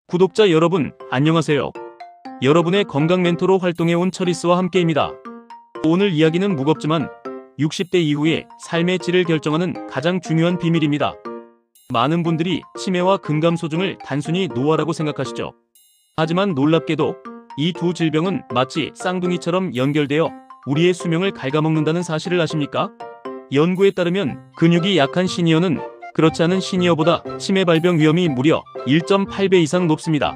구독자 여러분, 안녕하세요. 여러분의 건강 멘토로 활동해온 처리스와 함께입니다. 오늘 이야기는 무겁지만 60대 이후의 삶의 질을 결정하는 가장 중요한 비밀입니다. 많은 분들이 치매와 근감소증을 단순히 노화라고 생각하시죠. 하지만 놀랍게도 이 두 질병은 마치 쌍둥이처럼 연결되어 우리의 수명을 갉아먹는다는 사실을 아십니까? 연구에 따르면 근육이 약한 시니어는 그렇지 않은 시니어보다 치매 발병 위험이 무려 1.8배 이상 높습니다.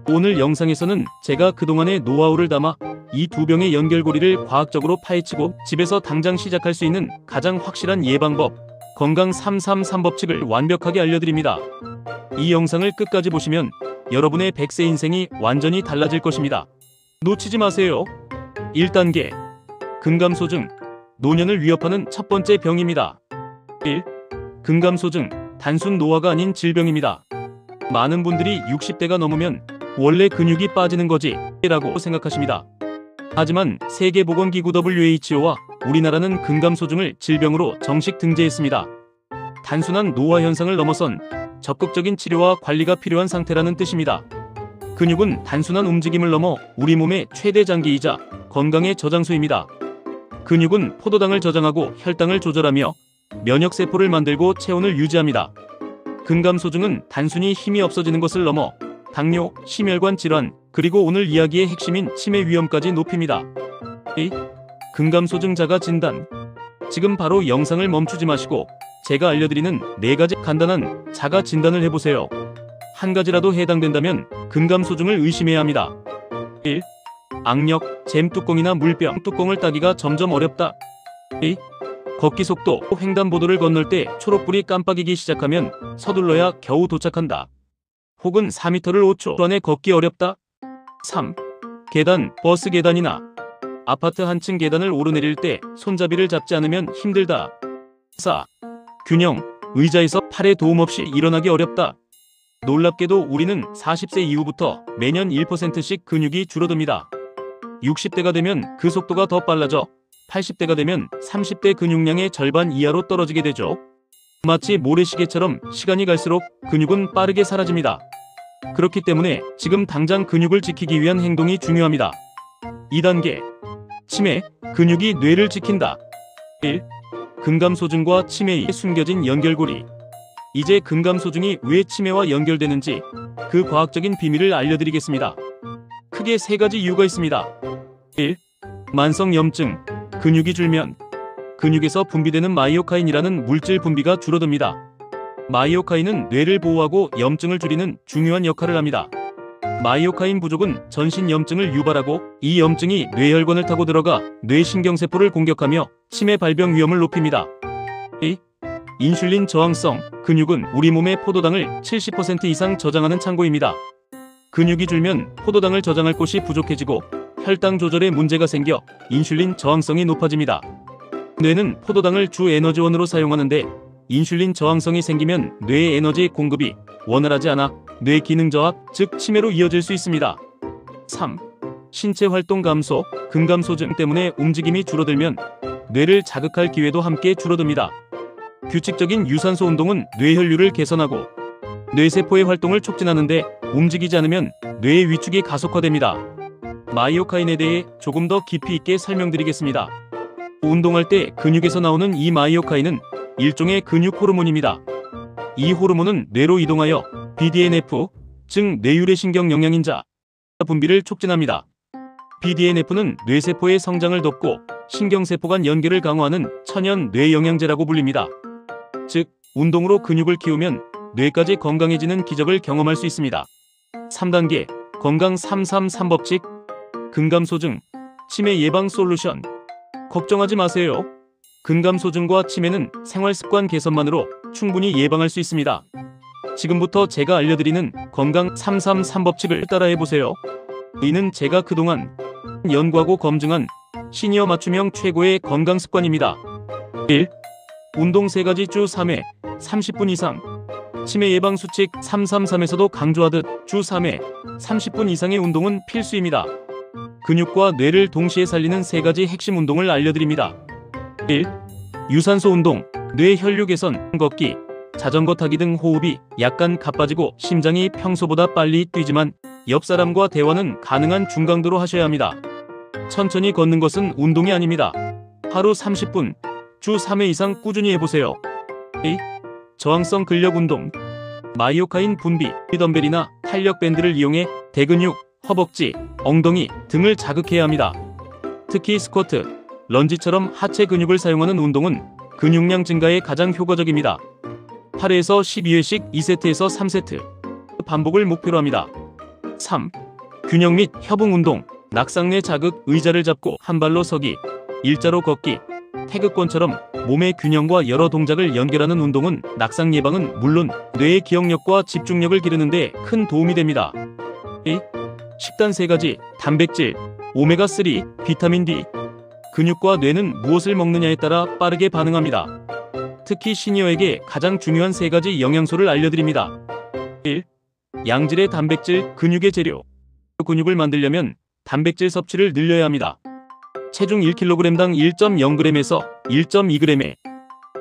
오늘 영상에서는 제가 그동안의 노하우를 담아 이 두 병의 연결고리를 과학적으로 파헤치고 집에서 당장 시작할 수 있는 가장 확실한 예방법, 건강 333 법칙을 완벽하게 알려드립니다. 이 영상을 끝까지 보시면 여러분의 100세 인생이 완전히 달라질 것입니다. 놓치지 마세요. 1단계, 근감소증, 노년을 위협하는 첫 번째 병입니다. 1. 근감소증, 단순 노화가 아닌 질병입니다. 많은 분들이 60대가 넘으면 원래 근육이 빠지는 거지 라고 생각하십니다. 하지만 세계보건기구 WHO와 우리나라는 근감소증을 질병으로 정식 등재했습니다. 단순한 노화 현상을 넘어선 적극적인 치료와 관리가 필요한 상태라는 뜻입니다. 근육은 단순한 움직임을 넘어 우리 몸의 최대 장기이자 건강의 저장소입니다. 근육은 포도당을 저장하고 혈당을 조절하며 면역세포를 만들고 체온을 유지합니다. 근감소증은 단순히 힘이 없어지는 것을 넘어 당뇨, 심혈관 질환, 그리고 오늘 이야기의 핵심인 치매 위험까지 높입니다. 2. 근감소증 자가 진단. 지금 바로 영상을 멈추지 마시고 제가 알려드리는 4가지 간단한 자가 진단을 해보세요. 한 가지라도 해당된다면 근감소증을 의심해야 합니다. 1. 악력, 잼뚜껑이나 물병 뚜껑을 따기가 점점 어렵다. 2. 걷기 속도, 횡단보도를 건널 때 초록불이 깜빡이기 시작하면 서둘러야 겨우 도착한다. 혹은 4m를 5초 안에 걷기 어렵다. 3. 계단, 버스 계단이나 아파트 한층 계단을 오르내릴 때 손잡이를 잡지 않으면 힘들다. 4. 균형, 의자에서 팔에 도움 없이 일어나기 어렵다. 놀랍게도 우리는 40세 이후부터 매년 1%씩 근육이 줄어듭니다. 60대가 되면 그 속도가 더 빨라져 80대가 되면 30대 근육량의 절반 이하로 떨어지게 되죠. 마치 모래시계처럼 시간이 갈수록 근육은 빠르게 사라집니다. 그렇기 때문에 지금 당장 근육을 지키기 위한 행동이 중요합니다. 2단계, 치매, 근육이 뇌를 지킨다. 1. 근감소증과 치매의 숨겨진 연결고리. 이제 근감소증이 왜 치매와 연결되는지 그 과학적인 비밀을 알려드리겠습니다. 크게 3가지 이유가 있습니다. 1. 만성 염증, 근육이 줄면 근육에서 분비되는 마이오카인이라는 물질 분비가 줄어듭니다. 마이오카인은 뇌를 보호하고 염증을 줄이는 중요한 역할을 합니다. 마이오카인 부족은 전신 염증을 유발하고 이 염증이 뇌혈관을 타고 들어가 뇌신경세포를 공격하며 치매 발병 위험을 높입니다. 2. 인슐린 저항성, 근육은 우리 몸의 포도당을 70% 이상 저장하는 창고입니다. 근육이 줄면 포도당을 저장할 곳이 부족해지고 혈당 조절에 문제가 생겨 인슐린 저항성이 높아집니다. 뇌는 포도당을 주 에너지원으로 사용하는데 인슐린 저항성이 생기면 뇌의 에너지 공급이 원활하지 않아 뇌 기능 저하, 즉 치매로 이어질 수 있습니다. 3. 신체 활동 감소, 근감소증 때문에 움직임이 줄어들면 뇌를 자극할 기회도 함께 줄어듭니다. 규칙적인 유산소 운동은 뇌혈류를 개선하고 뇌세포의 활동을 촉진하는데 움직이지 않으면 뇌의 위축이 가속화됩니다. 마이오카인에 대해 조금 더 깊이 있게 설명드리겠습니다. 운동할 때 근육에서 나오는 이 마이오카인은 일종의 근육 호르몬입니다. 이 호르몬은 뇌로 이동하여 BDNF, 즉 뇌유래신경 영양인자 분비를 촉진합니다. BDNF는 뇌세포의 성장을 돕고 신경세포 간 연결을 강화하는 천연 뇌영양제라고 불립니다. 즉, 운동으로 근육을 키우면 뇌까지 건강해지는 기적을 경험할 수 있습니다. 3단계, 건강 333 법칙, 근감소증, 치매 예방 솔루션. 걱정하지 마세요. 근감소증과 치매는 생활습관 개선만으로 충분히 예방할 수 있습니다. 지금부터 제가 알려드리는 건강 333 법칙을 따라해보세요. 이는 제가 그동안 연구하고 검증한 시니어 맞춤형 최고의 건강습관입니다. 1. 운동 3가지 주 3회 30분 이상. 치매 예방 수칙 333에서도 강조하듯 주 3회 30분 이상의 운동은 필수입니다. 근육과 뇌를 동시에 살리는 3가지 핵심 운동을 알려드립니다. 1. 유산소 운동, 뇌 혈류 개선, 걷기. 자전거 타기 등 호흡이 약간 가빠지고 심장이 평소보다 빨리 뛰지만 옆 사람과 대화는 가능한 중강도로 하셔야 합니다. 천천히 걷는 것은 운동이 아닙니다. 하루 30분, 주 3회 이상 꾸준히 해보세요. 저항성 근력 운동. 마이오카인 분비, 덤벨이나 탄력 밴드를 이용해 대근육, 허벅지, 엉덩이 등을 자극해야 합니다. 특히 스쿼트, 런지처럼 하체 근육을 사용하는 운동은 근육량 증가에 가장 효과적입니다. 8회에서 12회씩 2세트에서 3세트 반복을 목표로 합니다. 3. 균형 및 협응 운동. 낙상내 자극, 의자를 잡고 한 발로 서기, 일자로 걷기, 태극권처럼 몸의 균형과 여러 동작을 연결하는 운동은 낙상 예방은 물론 뇌의 기억력과 집중력을 기르는 데 큰 도움이 됩니다. 식단 3가지, 단백질, 오메가3, 비타민 D. 근육과 뇌는 무엇을 먹느냐에 따라 빠르게 반응합니다. 특히 시니어에게 가장 중요한 3가지 영양소를 알려드립니다. 1. 양질의 단백질, 근육의 재료. 근육을 만들려면 단백질 섭취를 늘려야 합니다. 체중 1kg당 1.0g에서 1.2g의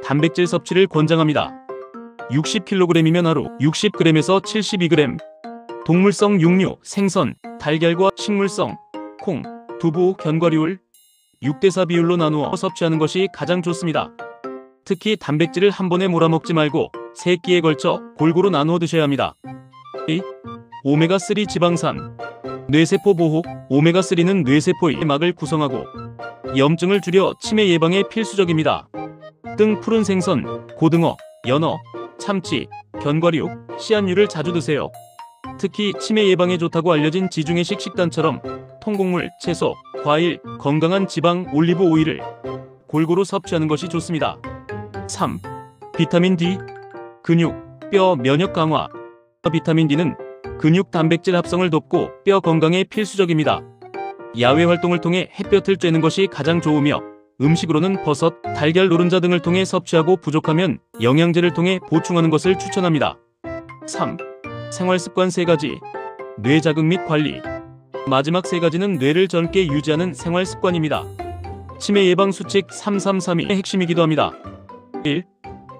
단백질 섭취를 권장합니다. 60kg이면 하루 60g에서 72g. 동물성 육류, 생선, 달걀과 식물성, 콩, 두부, 견과류를 6대4 비율로 나누어 섭취하는 것이 가장 좋습니다. 특히 단백질을 한 번에 몰아먹지 말고 3끼에 걸쳐 골고루 나누어 드셔야 합니다. 오메가3 지방산. 뇌세포 보호. 오메가3는 뇌세포의 막을 구성하고 염증을 줄여 치매 예방에 필수적입니다. 등 푸른 생선, 고등어, 연어, 참치, 견과류, 씨앗류를 자주 드세요. 특히 치매 예방에 좋다고 알려진 지중해식 식단처럼 통곡물, 채소, 과일, 건강한 지방, 올리브 오일을 골고루 섭취하는 것이 좋습니다. 3. 비타민 D. 근육, 뼈 면역 강화. 비타민 D는 근육 단백질 합성을 돕고 뼈 건강에 필수적입니다. 야외 활동을 통해 햇볕을 쬐는 것이 가장 좋으며 음식으로는 버섯, 달걀, 노른자 등을 통해 섭취하고 부족하면 영양제를 통해 보충하는 것을 추천합니다. 3. 생활습관 3가지. 뇌 자극 및 관리. 마지막 3가지는 뇌를 젊게 유지하는 생활습관입니다. 치매 예방 수칙 3332의 핵심이기도 합니다. 1.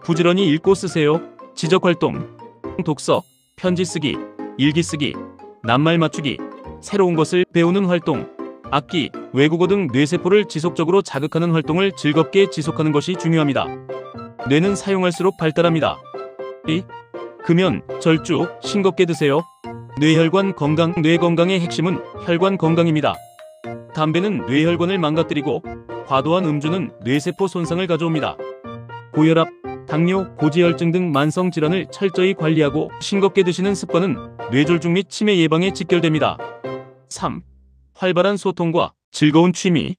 부지런히 읽고 쓰세요. 지적활동, 독서, 편지 쓰기, 일기 쓰기, 낱말 맞추기, 새로운 것을 배우는 활동, 악기, 외국어 등 뇌세포를 지속적으로 자극하는 활동을 즐겁게 지속하는 것이 중요합니다. 뇌는 사용할수록 발달합니다. 2. 금연, 절주, 싱겁게 드세요. 뇌혈관 건강. 뇌 건강의 핵심은 혈관 건강입니다. 담배는 뇌혈관을 망가뜨리고 과도한 음주는 뇌세포 손상을 가져옵니다. 고혈압, 당뇨, 고지혈증 등 만성 질환을 철저히 관리하고 싱겁게 드시는 습관은 뇌졸중 및 치매 예방에 직결됩니다. 3. 활발한 소통과 즐거운 취미.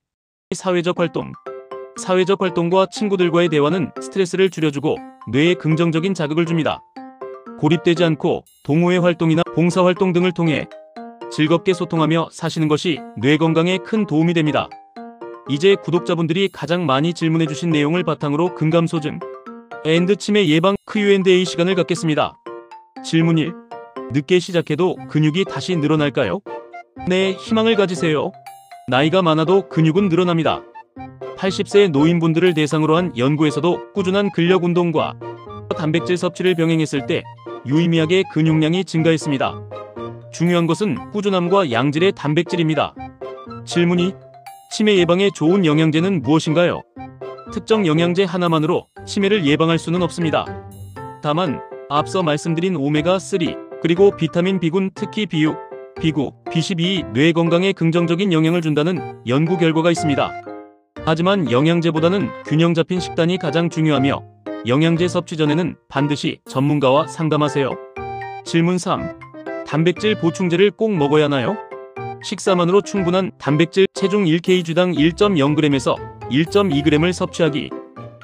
사회적 활동. 사회적 활동과 친구들과의 대화는 스트레스를 줄여주고 뇌에 긍정적인 자극을 줍니다. 고립되지 않고 동호회 활동이나 봉사활동 등을 통해 즐겁게 소통하며 사시는 것이 뇌 건강에 큰 도움이 됩니다. 이제 구독자분들이 가장 많이 질문해주신 내용을 바탕으로 근감소증 앤드 치매 예방 Q&A 시간을 갖겠습니다. 질문 1. 늦게 시작해도 근육이 다시 늘어날까요? 네, 희망을 가지세요. 나이가 많아도 근육은 늘어납니다. 80세 노인분들을 대상으로 한 연구에서도 꾸준한 근력 운동과 단백질 섭취를 병행했을 때 유의미하게 근육량이 증가했습니다. 중요한 것은 꾸준함과 양질의 단백질입니다. 질문 2. 치매 예방에 좋은 영양제는 무엇인가요? 특정 영양제 하나만으로 치매를 예방할 수는 없습니다. 다만 앞서 말씀드린 오메가3 그리고 비타민 B군, 특히 B6, B9, B12이 뇌 건강에 긍정적인 영향을 준다는 연구 결과가 있습니다. 하지만 영양제보다는 균형 잡힌 식단이 가장 중요하며 영양제 섭취 전에는 반드시 전문가와 상담하세요. 질문 3. 단백질 보충제를 꼭 먹어야 하나요? 식사만으로 충분한 단백질 체중 1kg당 1.0g에서 1.2g을 섭취하기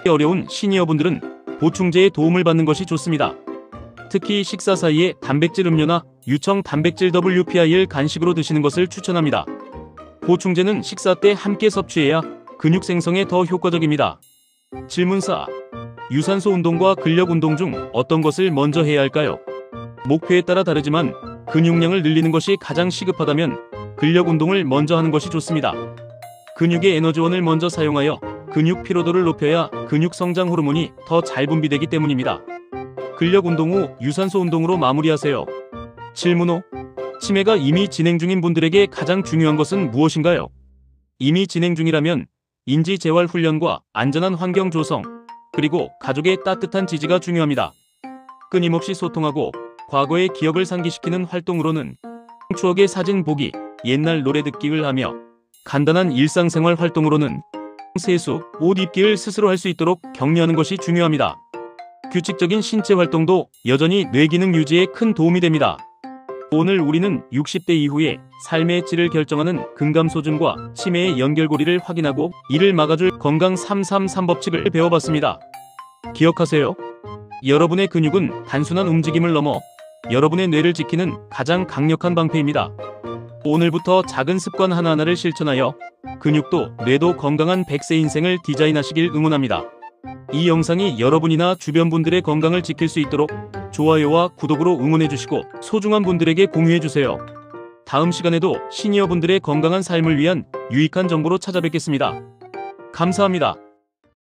어려운 시니어분들은 보충제의 도움을 받는 것이 좋습니다. 특히 식사 사이에 단백질 음료나 유청 단백질 WPI를 간식으로 드시는 것을 추천합니다. 보충제는 식사 때 함께 섭취해야 근육 생성에 더 효과적입니다. 질문 4. 유산소 운동과 근력 운동 중 어떤 것을 먼저 해야 할까요? 목표에 따라 다르지만 근육량을 늘리는 것이 가장 시급하다면 근력 운동을 먼저 하는 것이 좋습니다. 근육의 에너지원을 먼저 사용하여 근육 피로도를 높여야 근육 성장 호르몬이 더 잘 분비되기 때문입니다. 근력 운동 후 유산소 운동으로 마무리하세요. 질문 5. 치매가 이미 진행 중인 분들에게 가장 중요한 것은 무엇인가요? 이미 진행 중이라면 인지 재활 훈련과 안전한 환경 조성, 그리고 가족의 따뜻한 지지가 중요합니다. 끊임없이 소통하고 과거의 기억을 상기시키는 활동으로는 추억의 사진 보기, 옛날 노래 듣기를 하며 간단한 일상생활 활동으로는 세수, 옷 입기를 스스로 할 수 있도록 격려하는 것이 중요합니다. 규칙적인 신체 활동도 여전히 뇌 기능 유지에 큰 도움이 됩니다. 오늘 우리는 60대 이후의 삶의 질을 결정하는 근감소증과 치매의 연결고리를 확인하고 이를 막아줄 건강 333 법칙을 배워봤습니다. 기억하세요. 여러분의 근육은 단순한 움직임을 넘어 여러분의 뇌를 지키는 가장 강력한 방패입니다. 오늘부터 작은 습관 하나하나를 실천하여 근육도 뇌도 건강한 100세 인생을 디자인하시길 응원합니다. 이 영상이 여러분이나 주변 분들의 건강을 지킬 수 있도록 좋아요와 구독으로 응원해주시고 소중한 분들에게 공유해주세요. 다음 시간에도 시니어 분들의 건강한 삶을 위한 유익한 정보로 찾아뵙겠습니다. 감사합니다.